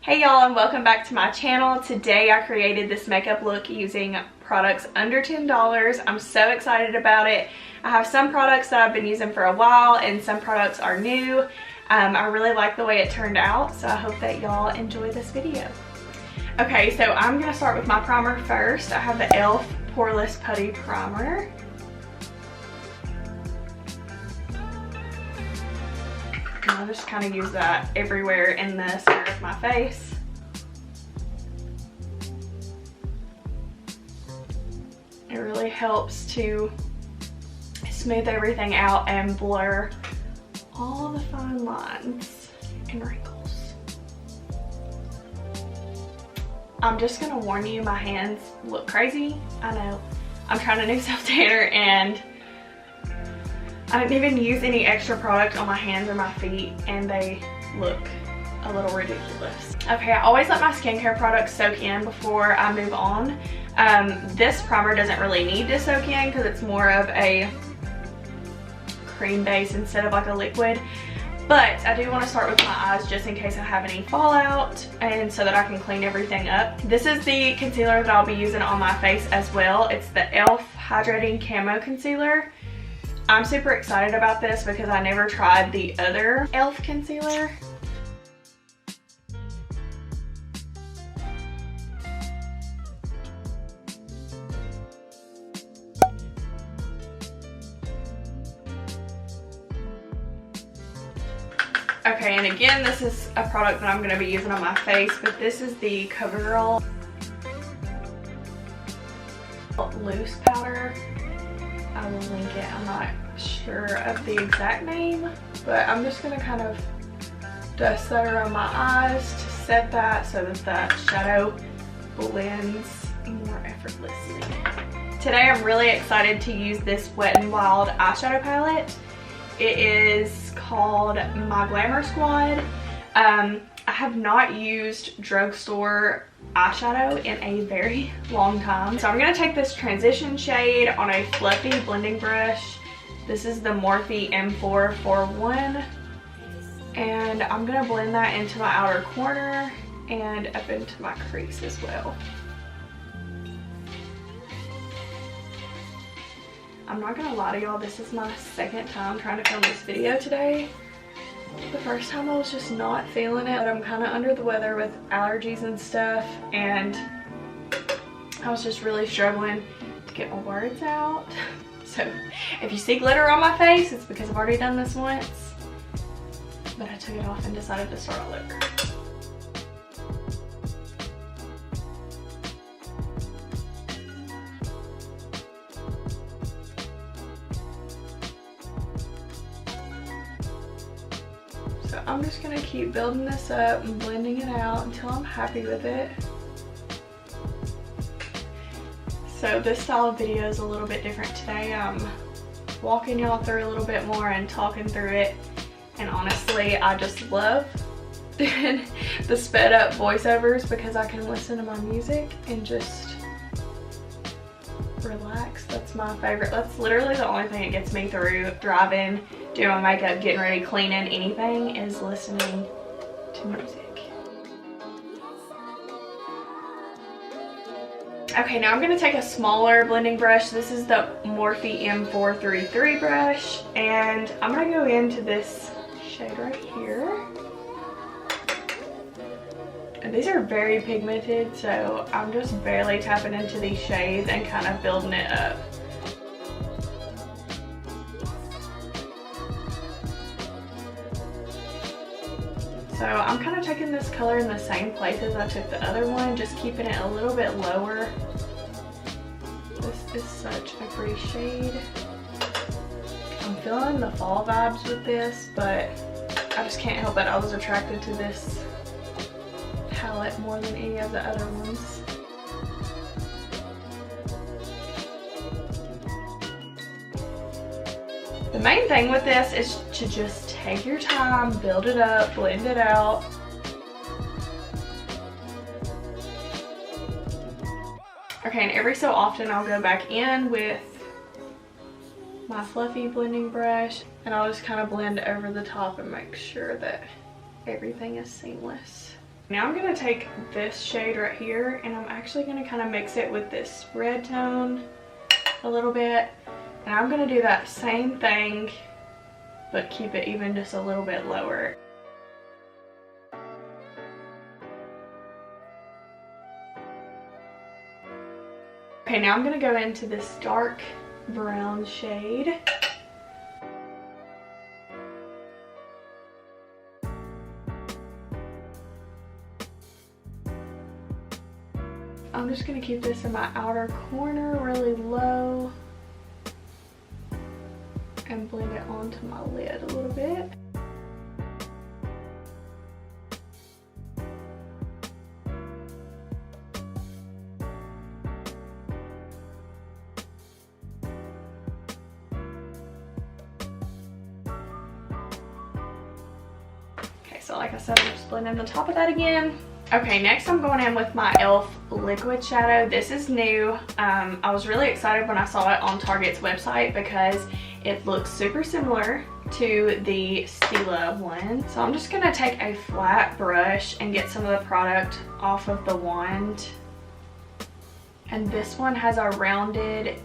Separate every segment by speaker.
Speaker 1: Hey y'all, and welcome back to my channel. Today I created this makeup look using products under $10. I'm so excited about it. I have some products that I've been using for a while and some products are new. I really like the way it turned out, so I hope that y'all enjoy this video. Okay, so I'm going to start with my primer first. I have the e.l.f. Poreless Putty Primer. I'll just kind of use that everywhere in the center of my face. It really helps to smooth everything out and blur all the fine lines and wrinkles. I'm just gonna warn you, my hands look crazy. I know. I'm trying a new self-tanner and I didn't even use any extra product on my hands or my feet and they look a little ridiculous. Okay, I always let my skincare products soak in before I move on. This primer doesn't really need to soak in because it's more of a cream base instead of like a liquid. But I do want to start with my eyes just in case I have any fallout and so that I can clean everything up. This is the concealer that I'll be using on my face as well. It's the e.l.f. Hydrating Camo Concealer. I'm super excited about this because I never tried the other e.l.f. concealer. Okay, and again, this is a product that I'm going to be using on my face, but this is the CoverGirl Loose Powder. I will link it. I'm not sure of the exact name, but I'm just going to kind of dust that around my eyes to set that so that that shadow blends more effortlessly. Today I'm really excited to use this Wet n Wild eyeshadow palette. It is called My Glamour Squad. I have not used drugstore eyeshadow in a very long time. So I'm going to take this transition shade on a fluffy blending brush. This is the Morphe M441. And I'm going to blend that into my outer corner and up into my crease as well. I'm not going to lie to y'all, this is my second time trying to film this video today. The first time I was just not feeling it. I'm kind of under the weather with allergies and stuff, and I was just really struggling to get my words out. So if you see glitter on my face, it's because I've already done this once, but I took it off and decided to start all over. So I'm just going to keep building this up and blending it out until I'm happy with it. So this style of video is a little bit different today. I'm walking y'all through a little bit more and talking through it. And honestly, I just love doing the sped up voiceovers because I can listen to my music and just relax. That's my favorite. That's literally the only thing that gets me through driving, doing my makeup, getting ready, cleaning, anything, is listening to music. Okay, now I'm going to take a smaller blending brush. This is the Morphe M433 brush, and I'm going to go into this shade right here. And these are very pigmented, so I'm just barely tapping into these shades and kind of building it up. So I'm kind of taking this color in the same place as I took the other one, just keeping it a little bit lower. This is such a pretty shade. I'm feeling the fall vibes with this, but I just can't help it. I was attracted to this palette more than any of the other ones. The main thing with this is to just take your time, build it up, blend it out. Okay, and every so often I'll go back in with my fluffy blending brush and I'll just kind of blend over the top and make sure that everything is seamless. Now I'm gonna take this shade right here and I'm actually gonna kind of mix it with this red tone a little bit. And I'm gonna do that same thing, but keep it even just a little bit lower. Okay, now I'm gonna go into this dark brown shade. I'm just gonna keep this in my outer corner really low and blend it onto my lid a little bit. Okay, so like I said, I'm just blending the top of that again. Okay, next I'm going in with my e.l.f. liquid shadow. This is new. I was really excited when I saw it on Target's website because it looks super similar to the Stila one. So I'm just gonna take a flat brush and get some of the product off of the wand. And this one has a rounded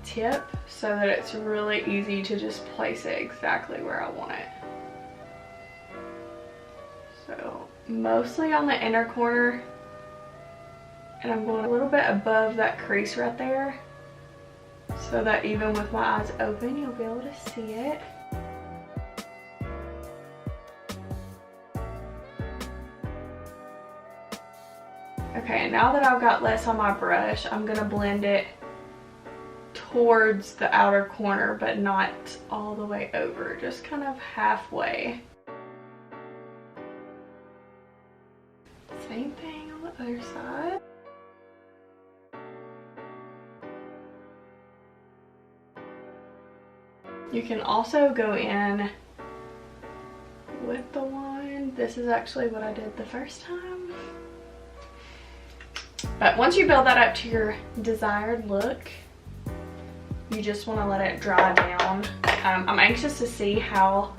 Speaker 1: tip so that it's really easy to just place it exactly where I want it. So mostly on the inner corner, and I'm going a little bit above that crease right there so that even with my eyes open you'll be able to see it. Okay, now that I've got less on my brush, I'm gonna blend it towards the outer corner but not all the way over, just kind of halfway. Same thing on the other side. You can also go in with the wand. This is actually what I did the first time. But once you build that up to your desired look, you just want to let it dry down. I'm anxious to see how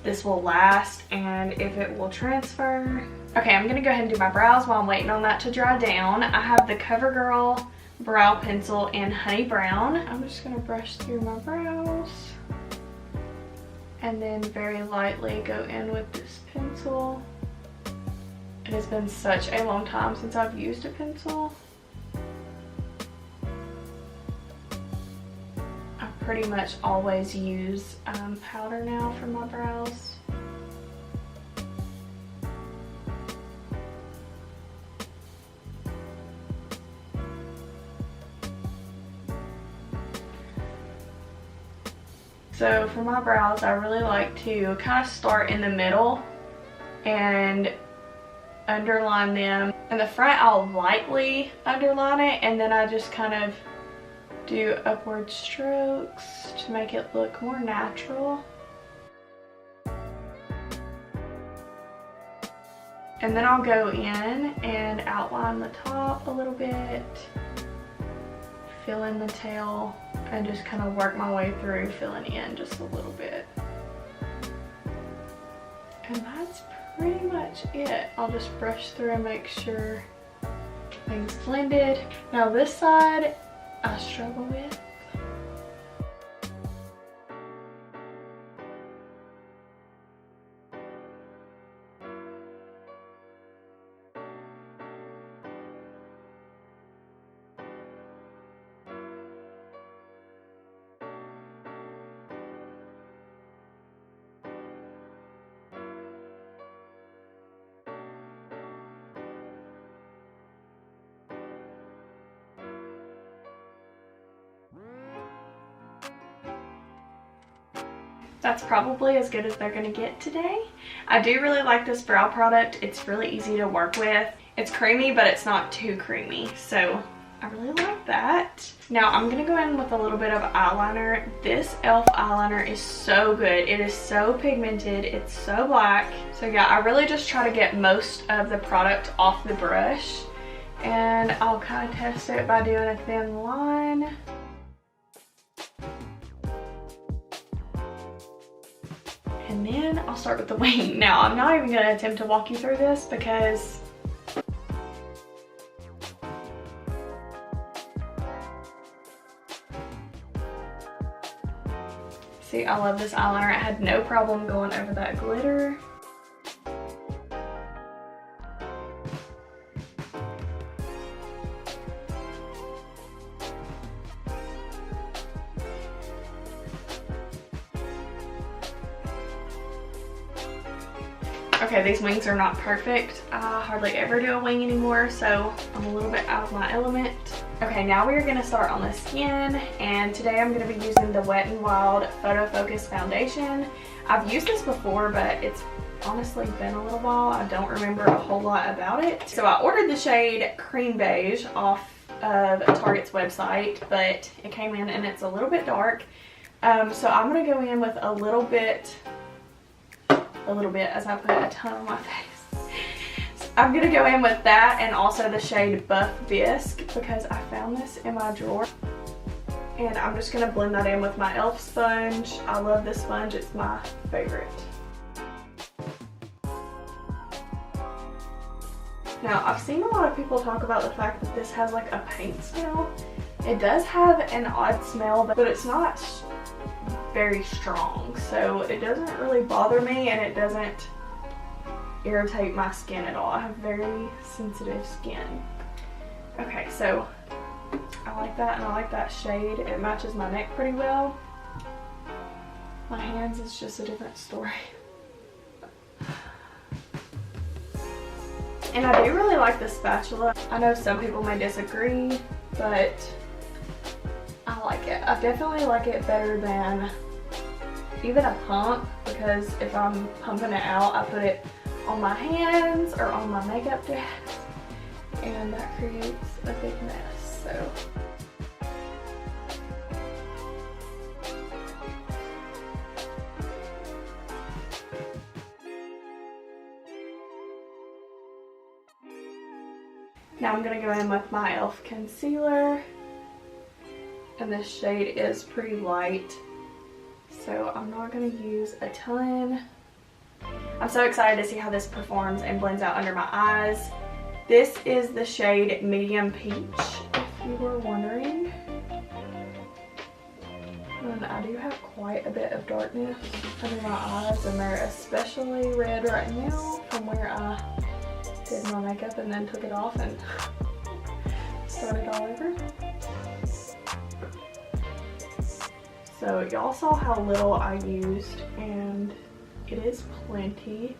Speaker 1: this will last and if it will transfer. Okay, I'm gonna go ahead and do my brows while I'm waiting on that to dry down. I have the CoverGirl brow pencil in Honey Brown. I'm just gonna brush through my brows and then very lightly go in with this pencil. It has been such a long time since I've used a pencil. I pretty much always use powder now for my brows. So for my brows, I really like to kind of start in the middle and underline them. In the front, I'll lightly underline it, and then I just kind of do upward strokes to make it look more natural. And then I'll go in and outline the top a little bit, fill in the tail, and just kind of work my way through filling in just a little bit. And that's pretty much it. I'll just brush through and make sure things blended. Now this side I struggle with. That's probably as good as they're gonna get today. I do really like this brow product. It's really easy to work with. It's creamy, but it's not too creamy, so I really like that. Now I'm gonna go in with a little bit of eyeliner. This e.l.f. eyeliner is so good. It is so pigmented, it's so black. So yeah, I really just try to get most of the product off the brush, and I'll kind of test it by doing a thin line. And then I'll start with the wing. Now, I'm not even gonna attempt to walk you through this because See, I love this eyeliner. I had no problem going over that glitter. Okay, these wings are not perfect. I hardly ever do a wing anymore, so I'm a little bit out of my element. Okay, now we are going to start on the skin, and today I'm going to be using the Wet n Wild Photo Focus Foundation. I've used this before, but it's honestly been a little while. I don't remember a whole lot about it. So I ordered the shade Cream Beige off of Target's website, but it came in and it's a little bit dark. So I'm going to go in with a little bit as I put a ton on my face. So I'm going to go in with that and also the shade Buff Bisque because I found this in my drawer. And I'm just going to blend that in with my e.l.f. sponge. I love this sponge. It's my favorite. Now, I've seen a lot of people talk about the fact that this has like a paint smell. It does have an odd smell, but it's not very strong, so it doesn't really bother me and it doesn't irritate my skin at all. I have very sensitive skin. Okay, so I like that, and I like that shade. It matches my neck pretty well. My hands is just a different story. And I do really like the spatula. I know some people may disagree, but I like it. I definitely like it better than even a pump, because if I'm pumping it out, I put it on my hands or on my makeup desk, and that creates a big mess. So now I'm going to go in with my e.l.f. concealer, and this shade is pretty light, so I'm not going to use a ton. I'm so excited to see how this performs and blends out under my eyes. This is the shade Medium Peach, if you were wondering. And I do have quite a bit of darkness under my eyes, and they're especially red right now from where I did my makeup and then took it off and started all over. So y'all saw how little I used, and it is plenty.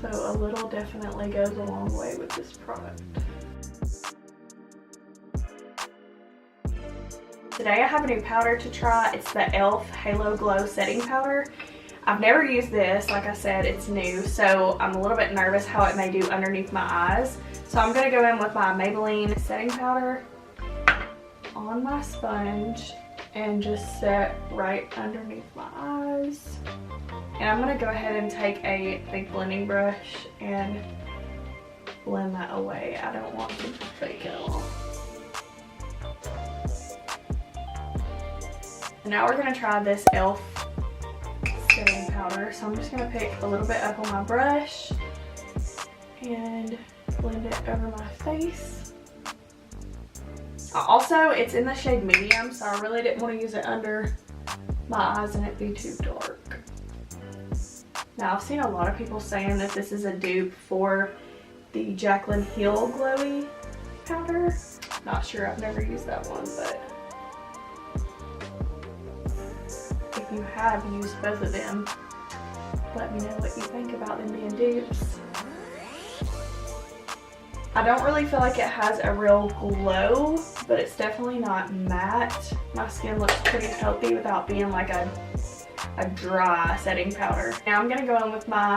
Speaker 1: So a little definitely goes a long way with this product. Today I have a new powder to try. It's the e.l.f. Halo Glow Setting Powder. I've never used this, like I said, it's new, so I'm a little bit nervous how it may do underneath my eyes. So I'm going to go in with my Maybelline setting powder on my sponge and just set right underneath my eyes. And I'm going to go ahead and take a big blending brush and blend that away. I don't want to fake it all. And now we're going to try this e.l.f. setting powder. So I'm just going to pick a little bit up on my brush and blend it over my face. Also, it's in the shade Medium, so I really didn't want to use it under my eyes and it be too dark. Now, I've seen a lot of people saying that this is a dupe for the Jaclyn Hill Glowy powder. Not sure, I've never used that one, but if you have used both of them, let me know what you think about them being dupes. I don't really feel like it has a real glow, but it's definitely not matte. My skin looks pretty healthy without being like a dry setting powder. Now I'm going to go in with my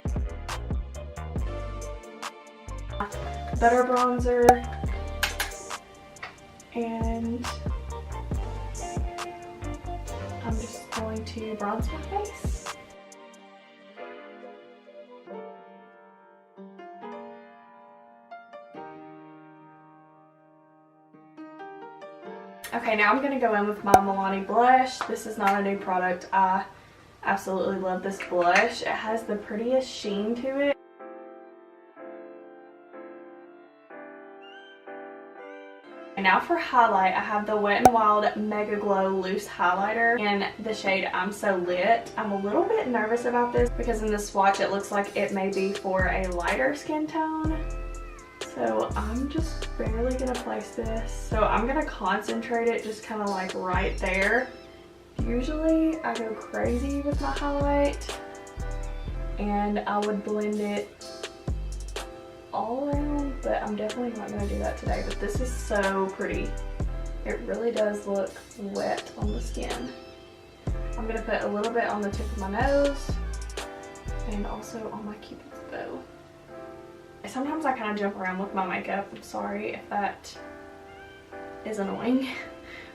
Speaker 1: Butter Bronzer, and I'm just going to bronze my face. Okay, now I'm going to go in with my Milani blush. This is not a new product. I absolutely love this blush. It has the prettiest sheen to it. Now for highlight, I have the Wet n Wild Mega Glow Loose Highlighter in the shade I'm So Lit. I'm a little bit nervous about this because in the swatch it looks like it may be for a lighter skin tone. So I'm just barely gonna place this. So I'm gonna concentrate it just kind of like right there. Usually I go crazy with my highlight and I would blend it all around, but I'm definitely not gonna do that today. But this is so pretty. It really does look wet on the skin. I'm gonna put a little bit on the tip of my nose and also on my cupid's bow. Sometimes I kind of jump around with my makeup. I'm sorry if that is annoying.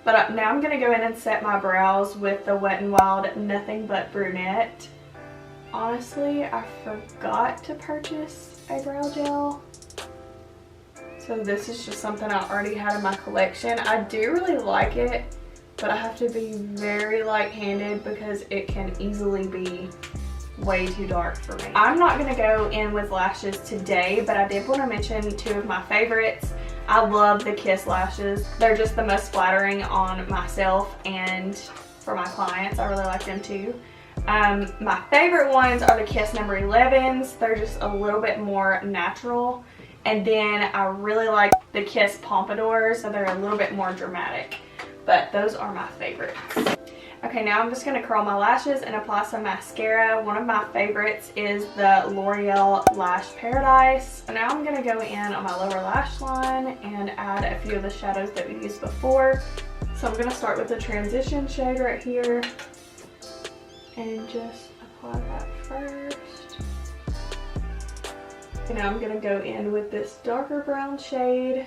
Speaker 1: But now I'm gonna go in and set my brows with the Wet n Wild Nothing But Brunette. Honestly, I forgot to purchase a brow gel. So this is just something I already had in my collection. I do really like it, but I have to be very light-handed because it can easily be way too dark for me. I'm not gonna go in with lashes today, but I did want to mention two of my favorites. I love the Kiss lashes. They're just the most flattering on myself and for my clients. I really like them too. My favorite ones are the Kiss number 11s. They're just a little bit more natural. And then I really like the Kiss Pompadours, so they're a little bit more dramatic. But those are my favorites. Okay, now I'm just going to curl my lashes and apply some mascara. One of my favorites is the L'Oreal Lash Paradise. So now I'm going to go in on my lower lash line and add a few of the shadows that we used before. So I'm going to start with the transition shade right here and just apply that first. And now I'm going to go in with this darker brown shade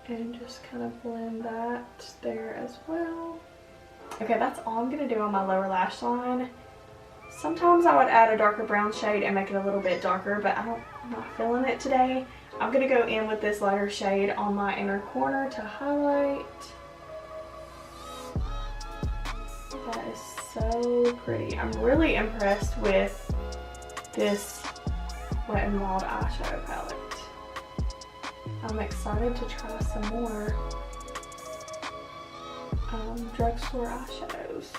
Speaker 1: and just kind of blend that there as well. Okay, that's all I'm going to do on my lower lash line. Sometimes I would add a darker brown shade and make it a little bit darker, but I'm not feeling it today. I'm going to go in with this lighter shade on my inner corner to highlight. That is so pretty. I'm really impressed with this Wet n Wild eyeshadow palette. I'm excited to try some more drugstore eyeshadows.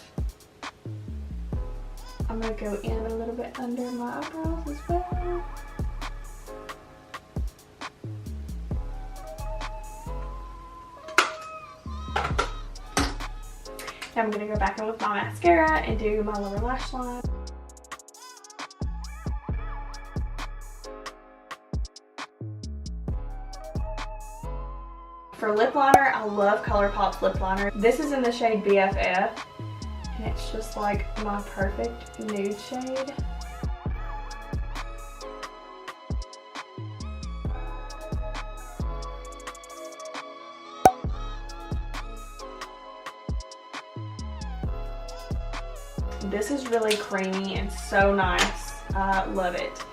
Speaker 1: I'm going to go in a little bit under my eyebrows as well. Now I'm going to go back in with my mascara and do my lower lash line. For lip liner, I love ColourPop's lip liner. This is in the shade BFF, and it's just like my perfect nude shade. This is really creamy and so nice. I love it.